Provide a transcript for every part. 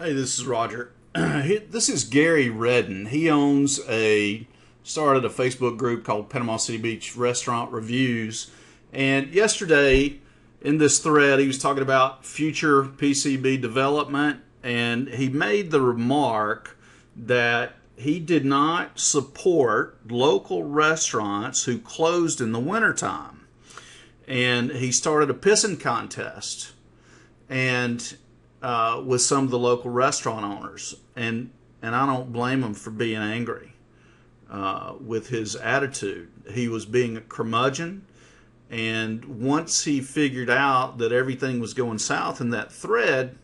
Hey, this is Roger. This is Gary Redden. He started a Facebook group called Panama City Beach Restaurant Reviews. And yesterday in this thread, he was talking about future PCB development, and he made the remark that he did not support local restaurants who closed in the wintertime. And he started a pissing contest and with some of the local restaurant owners, and I don't blame him for being angry with his attitude. He was being a curmudgeon, and once he figured out that everything was going south in that thread,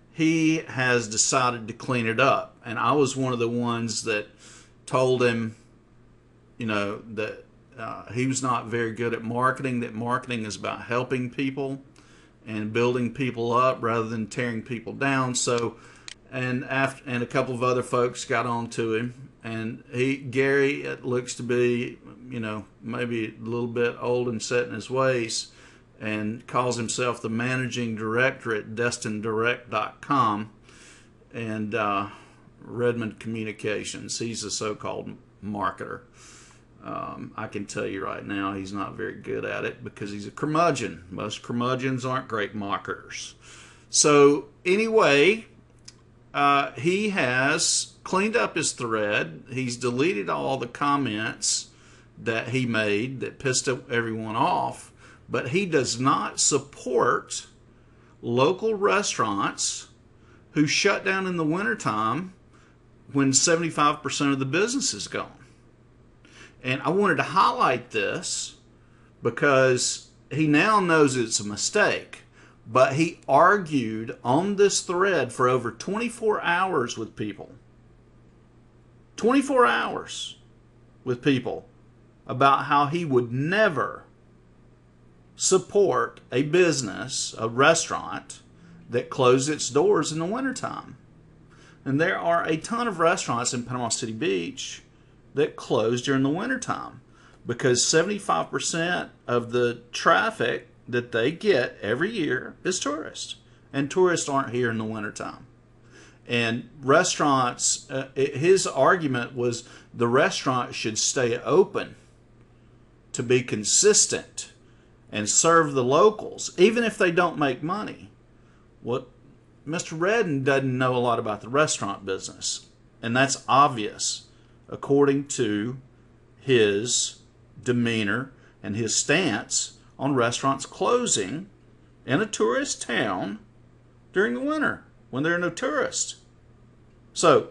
he has decided to clean it up. And I was one of the ones that told him, that he was not very good at marketing, that marketing is about helping people and building people up rather than tearing people down. So, and a couple of other folks got on to him, and Gary, it looks to be, maybe a little bit old and set in his ways, and calls himself the managing director at destindirect.com and Redmond Communications. He's a so-called marketer. I can tell you right now he's not very good at it because he's a curmudgeon. Most curmudgeons aren't great marketers. So anyway, he has cleaned up his thread. He's deleted all the comments that he made that pissed everyone off, but he does not support local restaurants who shut down in the wintertime when 75% of the business is gone. And I wanted to highlight this because he now knows it's a mistake, but he argued on this thread for over 24 hours with people. 24 hours with people about how he would never support a business, a restaurant, that closed its doors in the wintertime. And there are a ton of restaurants in Panama City Beach that close during the wintertime because 75% of the traffic that they get every year is tourists, and tourists aren't here in the wintertime. And restaurants, his argument was the restaurant should stay open to be consistent and serve the locals, even if they don't make money. What Mr. Redden doesn't know a lot about the restaurant business, and that's obvious according to his demeanor and his stance on restaurants closing in a tourist town during the winter when there are no tourists. So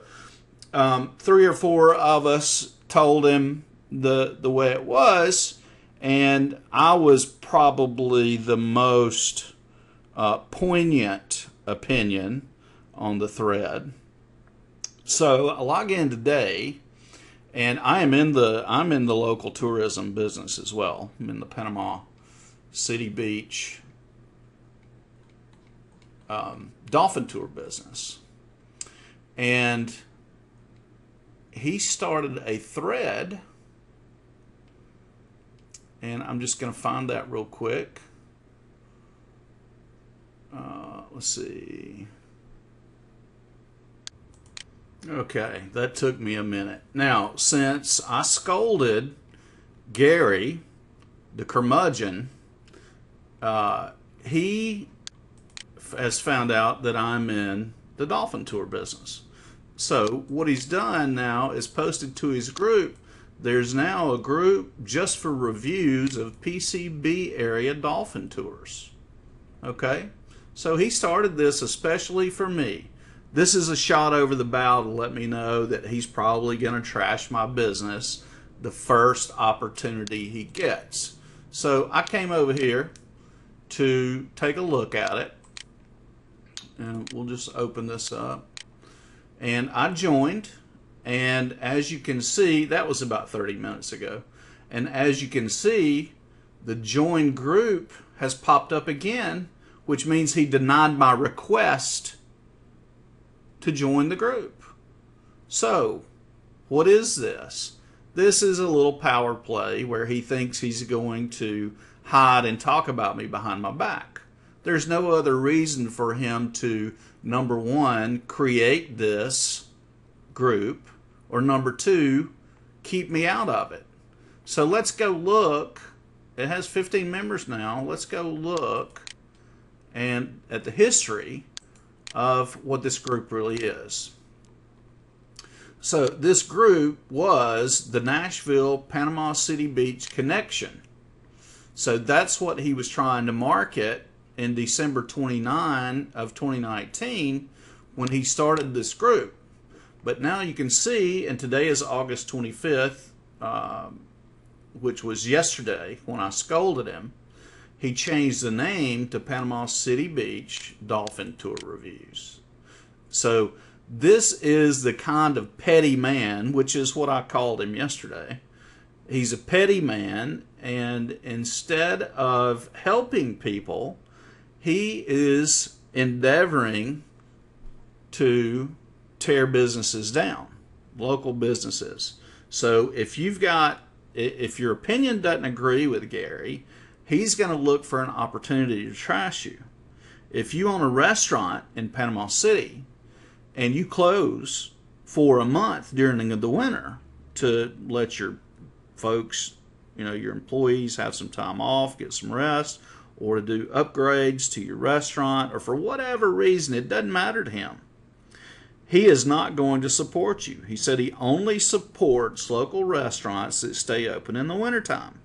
3 or 4 of us told him the way it was, and I was probably the most poignant opinion on the thread. So I log in today, and I'm in the local tourism business as well. I'm in the Panama City Beach Dolphin tour business. And he started a thread, and I'm just going to find that real quick. Let's see. Okay, that took me a minute. Now, since I scolded Gary, the curmudgeon, he has found out that I'm in the Dolphin tour business. So what he's done now is posted to his group. There's now a group just for reviews of PCB area Dolphin tours. Okay? So he started this especially for me. This is a shot over the bow to let me know that he's probably going to trash my business the first opportunity he gets. So I came over here to take a look at it, and we'll just open this up. And I joined, and as you can see, that was about 30 minutes ago. And as you can see, the join group has popped up again, which means he denied my request to join the group. So, what is this? This is a little power play where he thinks he's going to hide and talk about me behind my back. There's no other reason for him to, number one, create this group, or number two, keep me out of it. So let's go look. It has 15 members now. Let's go look and at the history of what this group really is. So this group was the Nashville Panama City Beach Connection. So that's what he was trying to market in December 29 of 2019 when he started this group. But now you can see, and today is August 25th, which was yesterday when I scolded him, he changed the name to Panama City Beach Dolphin Tour Reviews. So this is the kind of petty man, which is what I called him yesterday. He's a petty man, and instead of helping people, he is endeavoring to tear businesses down, local businesses. So if your opinion doesn't agree with Gary, he's going to look for an opportunity to trash you. If you own a restaurant in Panama City and you close for a month during the winter to let your folks, your employees have some time off, get some rest, or to do upgrades to your restaurant, or for whatever reason, it doesn't matter to him, he is not going to support you. He said he only supports local restaurants that stay open in the wintertime,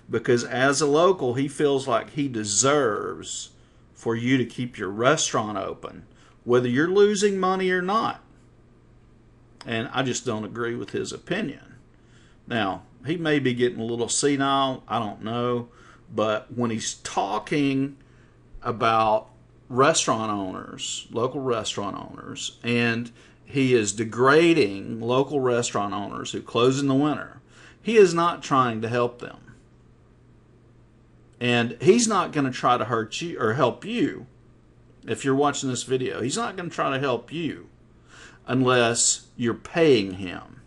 because as a local, he feels like he deserves for you to keep your restaurant open, whether you're losing money or not. And I just don't agree with his opinion. Now, he may be getting a little senile, I don't know, but when he's talking about restaurant owners, local restaurant owners, and he is degrading local restaurant owners who close in the winter, he is not trying to help them. And he's not going to try to hurt you or help you. If you're watching this video, he's not going to try to help you unless you're paying him.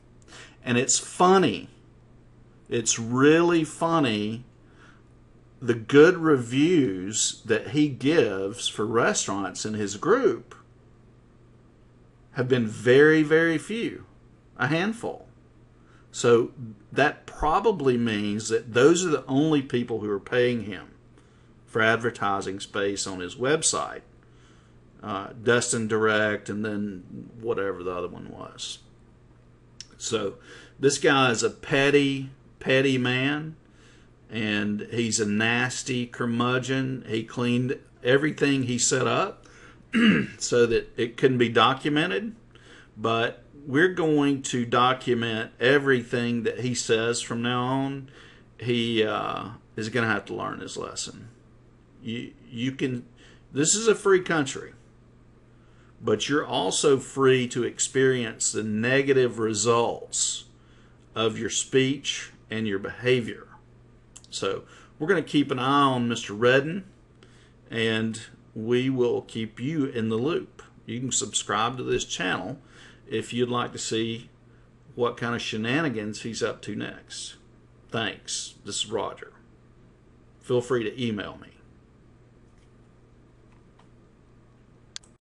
And it's funny. It's really funny, the good reviews that he gives for restaurants in his group have been very, very few, a handful. So that probably means that those are the only people who are paying him for advertising space on his website. Destin Direct, and then whatever the other one was. So this guy is a petty man, and he's a nasty curmudgeon. He cleaned everything he set up so that it couldn't be documented, but we're going to document everything that he says from now on. He is going to have to learn his lesson. You can. This is a free country, but you're also free to experience the negative results of your speech and your behavior. So we're going to keep an eye on Mr. Redden, and we will keep you in the loop. You can subscribe to this channel if you'd like to see what kind of shenanigans he's up to next. Thanks. This is Roger. Feel free to email me.